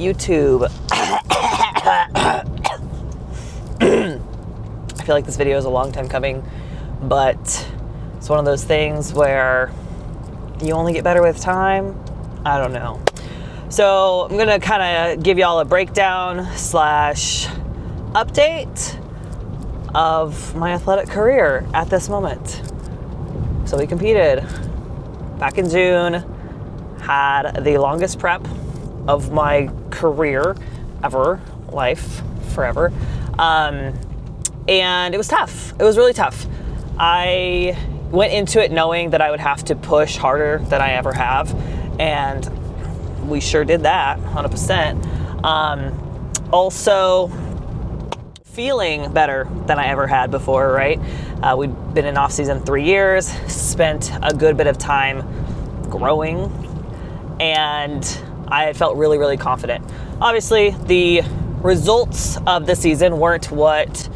YouTube. I feel like this video is a long time coming, but it's one of those things where you only get better with time. I don't know. So I'm gonna kind of give y'all a breakdown / update of my athletic career at this moment. So we competed back in June, had the longest prep of my career ever, life, forever. And it was tough. It was really tough. I went into it knowing that I would have to push harder than I ever have. And we sure did that, 100%. Also, feeling better than I ever had before, right? We'd been in off season 3 years, spent a good bit of time growing, and I felt really, really confident. Obviously, the results of the season weren't what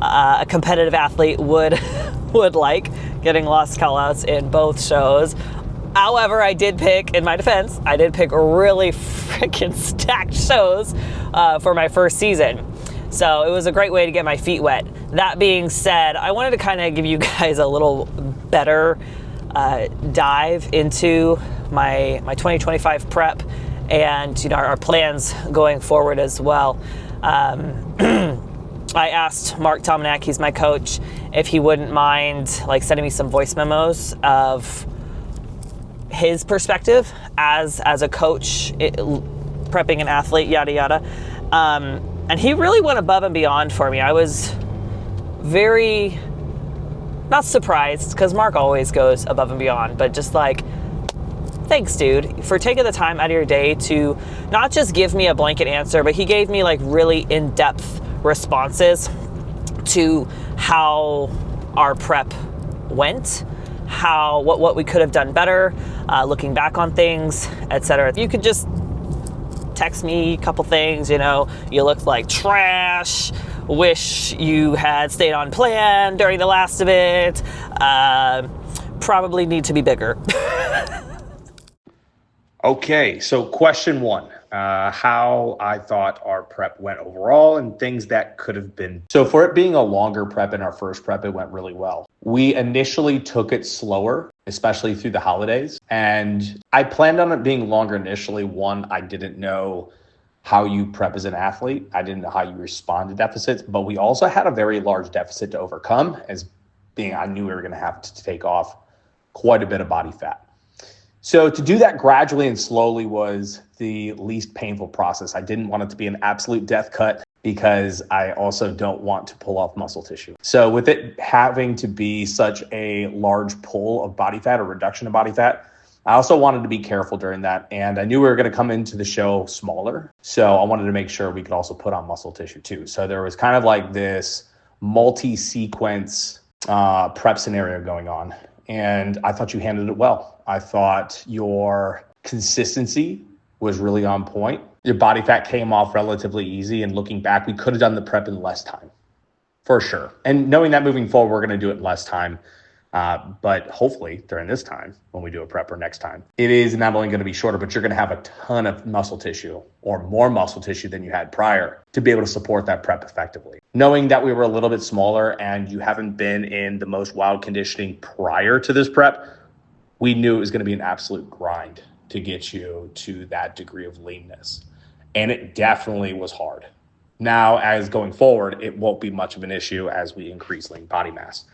a competitive athlete would like, getting lost callouts in both shows. However, I did pick, in my defense, I did pick really freaking stacked shows for my first season. So it was a great way to get my feet wet. That being said, I wanted to kind of give you guys a little better dive into my 2025 prep and our plans going forward as well. I asked Mark Tomanek, he's my coach, if he wouldn't mind sending me some voice memos of his perspective as a coach, prepping an athlete, yada yada. And he really went above and beyond for me. I was very, not surprised, because Mark always goes above and beyond, but just thanks, dude, for taking the time out of your day to not just give me a blanket answer, but he gave me really in-depth responses to how our prep went, what we could have done better, looking back on things, etc. If you could just text me a couple things, you looked like trash, wish you had stayed on plan during the last of it, probably need to be bigger. Okay, so question one, how I thought our prep went overall and things that could have been. So for it being a longer prep in our first prep, it went really well. We initially took it slower, especially through the holidays. And I planned on it being longer initially. One, I didn't know how you prep as an athlete. I didn't know how you respond to deficits, but we also had a very large deficit to overcome I knew we were going to have to take off quite a bit of body fat. So to do that gradually and slowly was the least painful process. I didn't want it to be an absolute death cut because I also don't want to pull off muscle tissue. So with it having to be such a large pull of body fat or reduction of body fat, I also wanted to be careful during that. And I knew we were going to come into the show smaller. So I wanted to make sure we could also put on muscle tissue too. So there was kind of this multi-sequence prep scenario going on. And I thought you handled it well. I thought your consistency was really on point. Your body fat came off relatively easy. And looking back, we could have done the prep in less time, for sure. And knowing that moving forward, we're going to do it in less time. But hopefully during this time, when we do a prep or next time, it is not only going to be shorter, but you're going to have a ton of muscle tissue or more muscle tissue than you had prior to be able to support that prep effectively. Knowing that we were a little bit smaller and you haven't been in the most wild conditioning prior to this prep, we knew it was going to be an absolute grind to get you to that degree of leanness. And it definitely was hard. Now, as going forward, it won't be much of an issue as we increase lean body mass.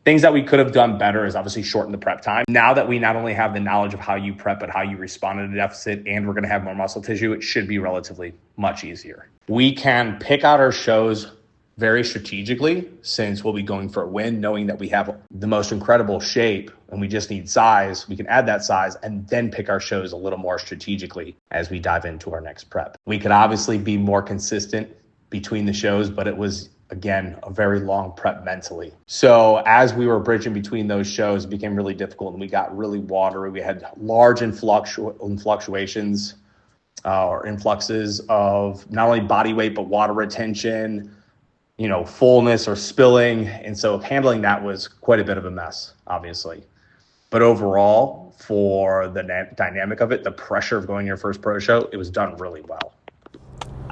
Things that we could have done better is obviously shorten the prep time. Now that we not only have the knowledge of how you prep, but how you respond to the deficit, and we're going to have more muscle tissue, it should be relatively much easier. We can pick out our shows very strategically since we'll be going for a win, knowing that we have the most incredible shape and we just need size. We can add that size and then pick our shows a little more strategically as we dive into our next prep. We could obviously be more consistent between the shows, but it was, again, a very long prep mentally. So as we were bridging between those shows, it became really difficult and we got really watery. We had large influxes of not only body weight, but water retention, fullness or spilling. And so handling that was quite a bit of a mess, obviously. But overall, for the dynamic of it, the pressure of going to your first pro show, it was done really well.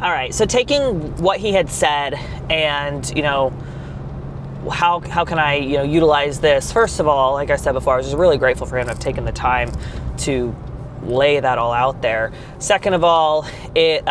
All right, so taking what he had said and, how can I, utilize this? First of all, like I said before, I was just really grateful for him to have taken the time to lay that all out there. Second of all, it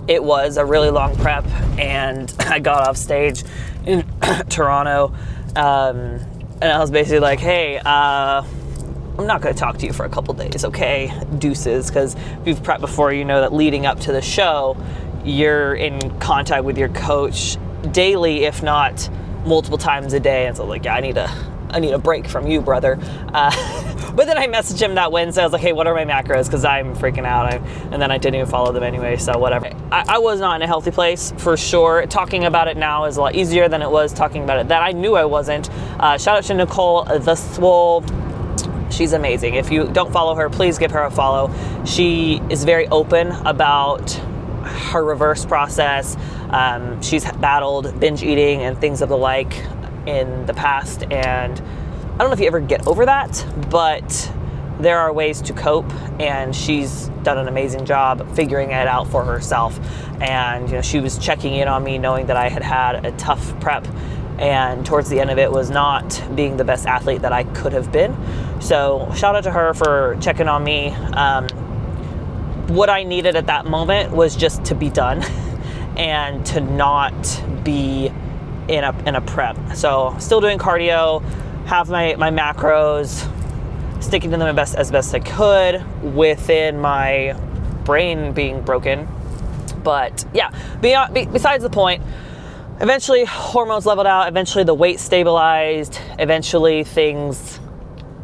was a really long prep, and I got off stage in Toronto, and I was basically like, hey, I'm not going to talk to you for a couple days, okay? Deuces, because if you've prepped before, you know that leading up to the show, you're in contact with your coach daily, if not multiple times a day. And so like, yeah, I need a break from you, brother. But then I messaged him that Wednesday. I was like, hey, what are my macros? Because I'm freaking out. And then I didn't even follow them anyway, so whatever. I was not in a healthy place, for sure. Talking about it now is a lot easier than it was talking about it then. I knew I wasn't. Shout out to Nicole the Swole. She's amazing. If you don't follow her, please give her a follow. She is very open about her reverse process. She's battled binge eating and things of the like in the past, and I don't know if you ever get over that, but there are ways to cope, and she's done an amazing job figuring it out for herself. And she was checking in on me knowing that I had a tough prep, and towards the end of it was not being the best athlete that I could have been. So shout out to her for checking on me. What I needed at that moment was just to be done and to not be in a prep. So still doing cardio, have my macros, sticking to them as best I could within my brain being broken. But yeah, besides the point, eventually hormones leveled out, eventually the weight stabilized, eventually things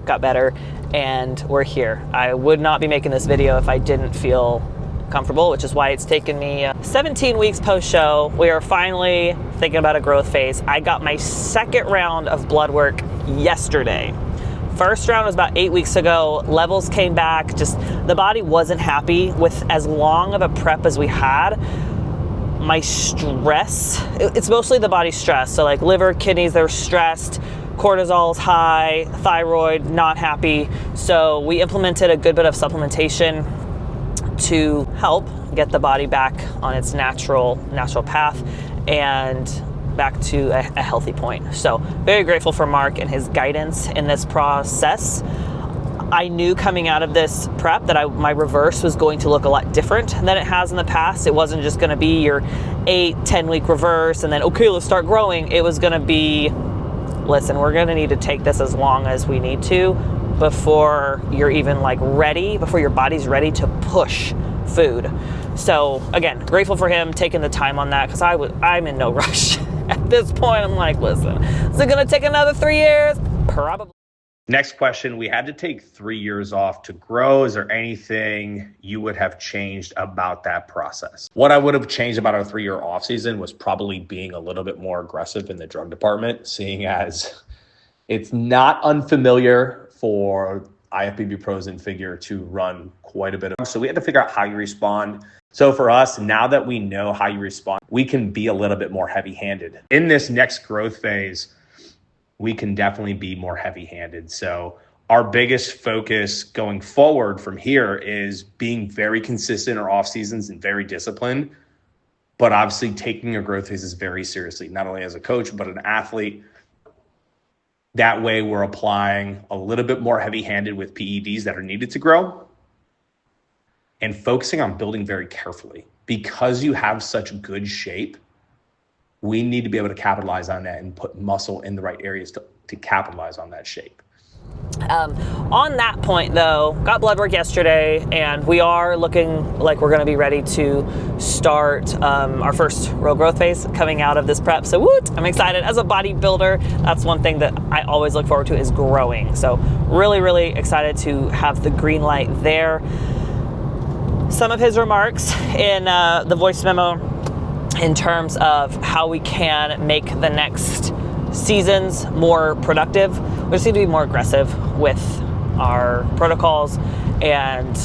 got better, and we're here. I would not be making this video if I didn't feel comfortable, which is why it's taken me 17 weeks post-show. We are finally thinking about a growth phase. I got my second round of blood work yesterday. First round was about 8 weeks ago. Levels came back. Just the body wasn't happy with as long of a prep as we had. My stress, it's mostly the body stress. So like liver, kidneys, they're stressed. Cortisol's high, thyroid, not happy. So we implemented a good bit of supplementation to help get the body back on its natural path and back to a healthy point. So very grateful for Mark and his guidance in this process. I knew coming out of this prep that my reverse was going to look a lot different than it has in the past. It wasn't just going to be your 8-10 week reverse and then, okay, let's start growing. It was going to be, listen, we're going to need to take this as long as we need to before you're even ready, before your body's ready to push food. So again, grateful for him taking the time on that, because I'm in no rush. At this point, I'm like, listen, is it going to take another 3 years? Probably. Next question. We had to take 3 years off to grow. Is there anything you would have changed about that process? What I would have changed about our 3-year off season was probably being a little bit more aggressive in the drug department, seeing as it's not unfamiliar for IFBB pros and figure to run quite a bit of. So we had to figure out how you respond. So for us, now that we know how you respond, we can be a little bit more heavy-handed. In this next growth phase, we can definitely be more heavy-handed. So our biggest focus going forward from here is being very consistent in our off seasons and very disciplined, but obviously taking your growth phases very seriously, not only as a coach, but an athlete. That way we're applying a little bit more heavy-handed with PEDs that are needed to grow and focusing on building very carefully. Because you have such good shape, we need to be able to capitalize on that and put muscle in the right areas to capitalize on that shape. On that point though, got blood work yesterday, and we are looking like we're going to be ready to start our first real growth phase coming out of this prep. So woot, I'm excited. As a bodybuilder, that's one thing that I always look forward to, is growing. So really, really excited to have the green light there. Some of his remarks in the voice memo in terms of how we can make the next seasons more productive. We just need to be more aggressive with our protocols and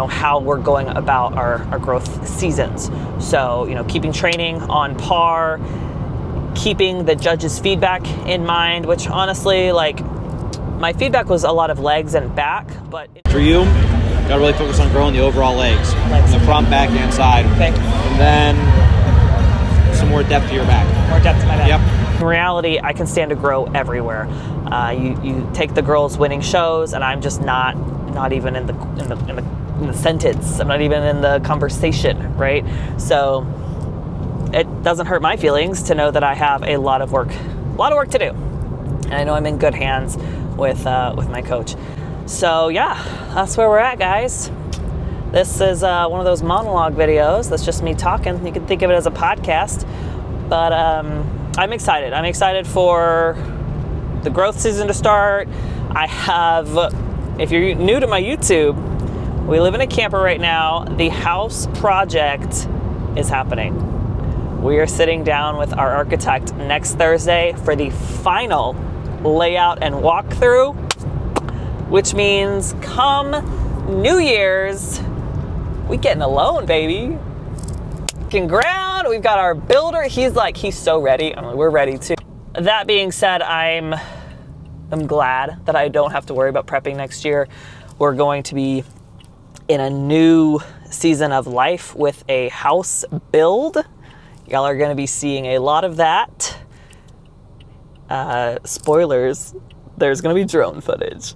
how we're going about our growth seasons. So keeping training on par, keeping the judges' feedback in mind, which honestly, my feedback was a lot of legs and back, but for you, Got to really focus on growing the overall legs. Legs. The front, back, and side. Okay. And then some more depth to your back. More depth to my back. Yep. In reality, I can stand to grow everywhere. You take the girls winning shows, and I'm just not even in the sentence. I'm not even in the conversation, right? So it doesn't hurt my feelings to know that I have a lot of work to do, and I know I'm in good hands with my coach. So yeah, that's where we're at, guys. This is one of those monologue videos. That's just me talking. You can think of it as a podcast, but I'm excited. I'm excited for the growth season to start. I have, if you're new to my YouTube, we live in a camper right now. The house project is happening. We are sitting down with our architect next Thursday for the final layout and walkthrough, which means come New Year's, we getting a loan, baby. Ground. We've got our builder. He's so ready. I'm like, we're ready too. That being said, I'm glad that I don't have to worry about prepping next year. We're going to be in a new season of life with a house build. Y'all are going to be seeing a lot of that. Spoilers, there's going to be drone footage.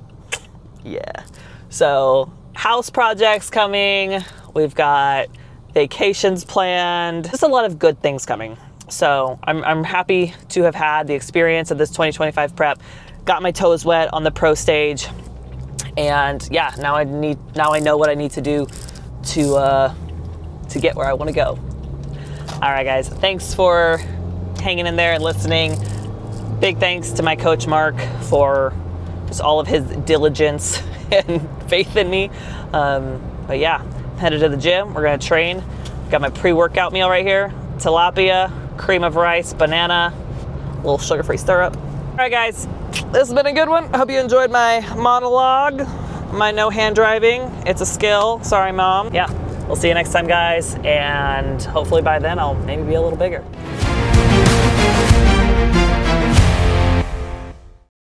Yeah. So house projects coming. We've got vacations planned. Just a lot of good things coming. So I'm happy to have had the experience of this 2025 prep. Got my toes wet on the pro stage. And yeah, now I know what I need to do to get where I want to go. All right, guys, thanks for hanging in there and listening. Big thanks to my coach, Mark, for just all of his diligence and faith in me. But yeah, headed to the gym. We're gonna train. Got my pre-workout meal right here. Tilapia, cream of rice, banana, a little sugar-free syrup. All right, guys, this has been a good one. I hope you enjoyed my monologue, my no hand driving. It's a skill. Sorry, Mom. Yeah. We'll see you next time, guys, and hopefully by then I'll maybe be a little bigger.